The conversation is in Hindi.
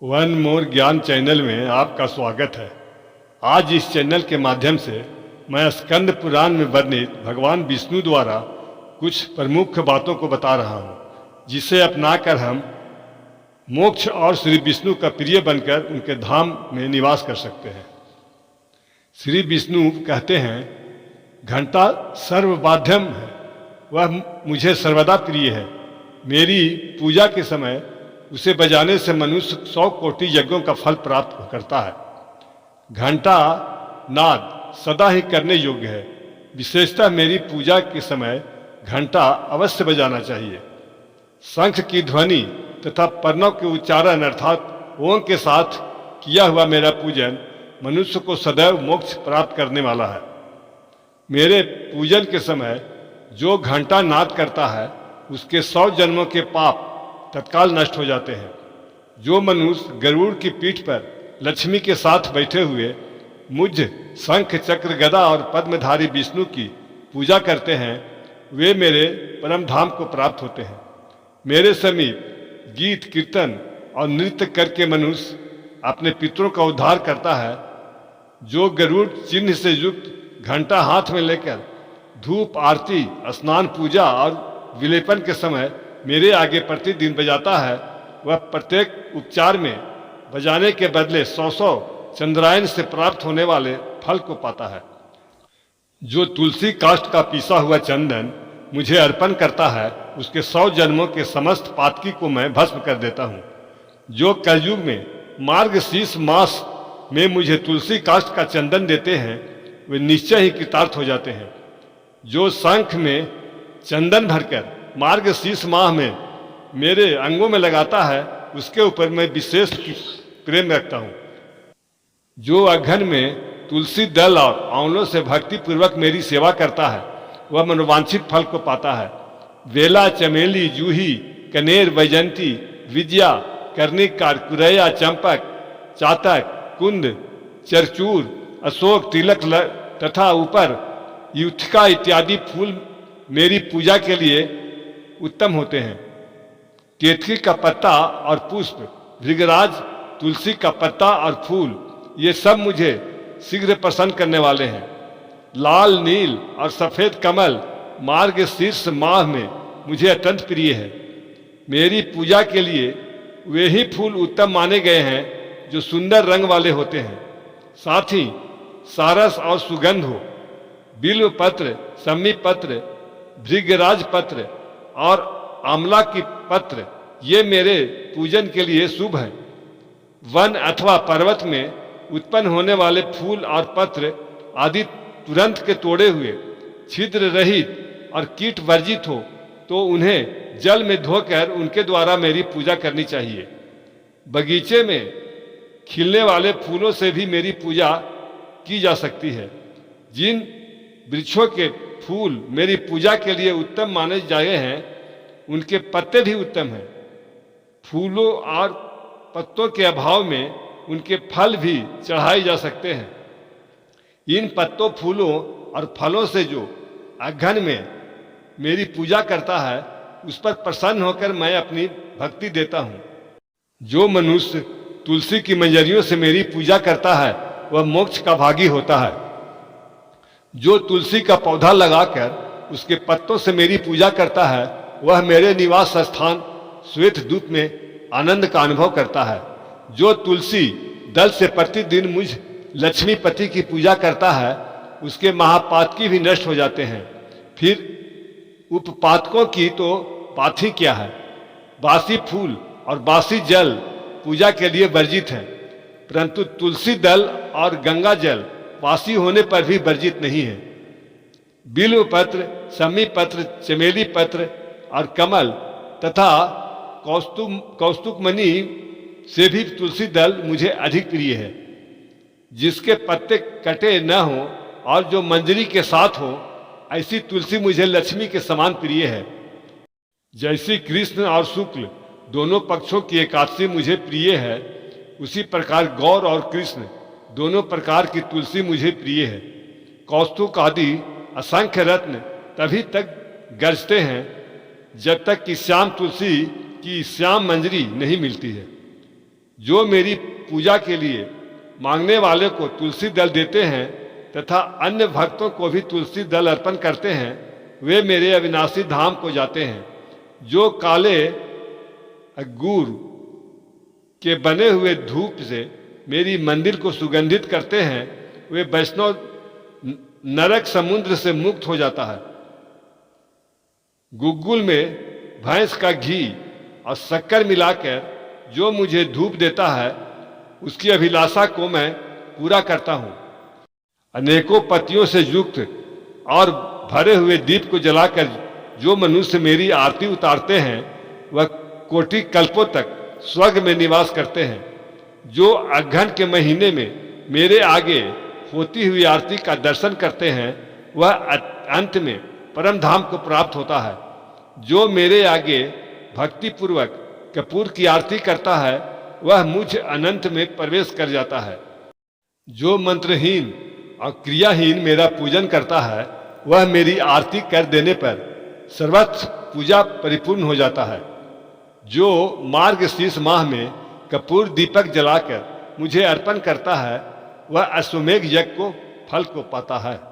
वन मोर ज्ञान चैनल में आपका स्वागत है। आज इस चैनल के माध्यम से मैं स्कंद पुराण में वर्णित भगवान विष्णु द्वारा कुछ प्रमुख बातों को बता रहा हूँ, जिसे अपनाकर हम मोक्ष और श्री विष्णु का प्रिय बनकर उनके धाम में निवास कर सकते हैं। श्री विष्णु कहते हैं, घंटा सर्वबाध्यम है, वह मुझे सर्वदा प्रिय है। मेरी पूजा के समय उसे बजाने से मनुष्य 100 कोटि यज्ञों का फल प्राप्त करता है। घंटा नाद सदा ही करने योग्य है। विशेषतः मेरी पूजा के समय घंटा अवश्य बजाना चाहिए। शंख की ध्वनि तथा पर्णों के उच्चारण अर्थात ओम के साथ किया हुआ मेरा पूजन मनुष्य को सदैव मोक्ष प्राप्त करने वाला है। मेरे पूजन के समय जो घंटा नाद करता है उसके 100 जन्मों के पाप तत्काल नष्ट हो जाते हैं। जो मनुष्य गरुड़ की पीठ पर लक्ष्मी के साथ बैठे हुए मुझ शंख चक्र गदा और पद्मधारी विष्णु की पूजा करते हैं, वे मेरे परम धाम को प्राप्त होते हैं। मेरे समीप गीत कीर्तन और नृत्य करके मनुष्य अपने पितरों का उद्धार करता है। जो गरुड़ चिन्ह से युक्त घंटा हाथ में लेकर धूप आरती स्नान पूजा और विलेपन के समय मेरे आगे प्रतिदिन बजाता है, वह प्रत्येक उपचार में बजाने के बदले 100 चंद्रायन से प्राप्त होने वाले फल को पाता है। जो तुलसी काष्ठ का पीसा हुआ चंदन मुझे अर्पण करता है, उसके 100 जन्मों के समस्त पातकी को मैं भस्म कर देता हूँ। जो कलयुग में मार्गशीर्ष मास में मुझे तुलसी काष्ठ का चंदन देते हैं, वे निश्चय ही कृतार्थ हो जाते हैं। जो शंख में चंदन भरकर मार्गशीर्ष माह में मेरे अंगों में लगाता है, उसके ऊपर मैं विशेष प्रेम रखता हूँ। जो अघन में तुलसी दल और आंवलों से भक्ति पूर्वक मेरी सेवा करता है, वह मनोवांछित फल को पाता है। बेला चमेली जूही कनेर वैजंती विद्या कर्णिकार कुरैया चंपक चातक कुंद चरचूर अशोक तिलक तथा ऊपर युथिका इत्यादि फूल मेरी पूजा के लिए उत्तम होते हैं। केतकी का पत्ता और पुष्प, भृगराज, तुलसी का पत्ता और फूल, ये सब मुझे शीघ्र प्रसन्न करने वाले हैं। लाल नील और सफेद कमल मार्गशीर्ष माह में मुझे अत्यंत प्रिय है। मेरी पूजा के लिए वे ही फूल उत्तम माने गए हैं जो सुंदर रंग वाले होते हैं, साथ ही सारस और सुगंध हो। बिल्व पत्र, सम्मी पत्र, भृगराज पत्र और आंवला की पत्र, ये मेरे पूजन के लिए शुभ है। वन अथवा पर्वत में उत्पन्न होने वाले फूल और पत्र आदि तुरंत के तोड़े हुए, छिद्र रहित और कीट वर्जित हो तो उन्हें जल में धोकर उनके द्वारा मेरी पूजा करनी चाहिए। बगीचे में खिलने वाले फूलों से भी मेरी पूजा की जा सकती है। जिन वृक्षों के फूल मेरी पूजा के लिए उत्तम माने जाए हैं, उनके पत्ते भी उत्तम हैं। फूलों और पत्तों के अभाव में उनके फल भी चढ़ाए जा सकते हैं। इन पत्तों, फूलों और फलों से जो अघन में मेरी पूजा करता है, उस पर प्रसन्न होकर मैं अपनी भक्ति देता हूँ। जो मनुष्य तुलसी की मंजरियों से मेरी पूजा करता है, वह मोक्ष का भागी होता है। जो तुलसी का पौधा लगाकर उसके पत्तों से मेरी पूजा करता है, वह मेरे निवास स्थान श्वेत दूत में आनंद का अनुभव करता है। जो तुलसी दल से प्रतिदिन मुझ लक्ष्मीपति की पूजा करता है, उसके महापातकी भी नष्ट हो जाते हैं। फिर उपपातकों की तो बात ही क्या है। बासी फूल और बासी जल पूजा के लिए वर्जित है, परंतु तुलसी दल और गंगा जल बासी होने पर भी वर्जित नहीं है। बिल्व पत्र, सम्मी पत्र, चमेली पत्र और कमल तथा कौस्तुकमणि से भी तुलसी दल मुझे अधिक प्रिय है। जिसके पत्ते कटे न हो और जो मंजरी के साथ हो, ऐसी तुलसी मुझे लक्ष्मी के समान प्रिय है। जैसी कृष्ण और शुक्ल दोनों पक्षों की एकादशी मुझे प्रिय है, उसी प्रकार गौर और कृष्ण दोनों प्रकार की तुलसी मुझे प्रिय है। कौस्तुक आदि असंख्य रत्न तभी तक गरजते हैं जब तक कि श्याम तुलसी की श्याम मंजरी नहीं मिलती है। जो मेरी पूजा के लिए मांगने वाले को तुलसी दल देते हैं तथा अन्य भक्तों को भी तुलसी दल अर्पण करते हैं, वे मेरे अविनाशी धाम को जाते हैं। जो काले अंगूर के बने हुए धूप से मेरी मंदिर को सुगंधित करते हैं, वे वैष्णव नरक समुद्र से मुक्त हो जाता है। गुग्गुल में भैंस का घी और शक्कर मिलाकर जो मुझे धूप देता है, उसकी अभिलाषा को मैं पूरा करता हूँ। अनेकों पतियों से युक्त और भरे हुए दीप को जलाकर जो मनुष्य मेरी आरती उतारते हैं, वह कोटि कल्पों तक स्वर्ग में निवास करते हैं। जो अघन के महीने में मेरे आगे होती हुई आरती का दर्शन करते हैं, वह अंत में परम धाम को प्राप्त होता है। जो मेरे आगे भक्ति पूर्वक कपूर की आरती करता है, वह मुझ अनंत में प्रवेश कर जाता है। जो मंत्रहीन और क्रियाहीन मेरा पूजन करता है, वह मेरी आरती कर देने पर सर्वत्र पूजा परिपूर्ण हो जाता है। जो मार्गशीर्ष माह में कपूर दीपक जलाकर मुझे अर्पण करता है, वह अश्वमेघ यज्ञ को फल को पाता है।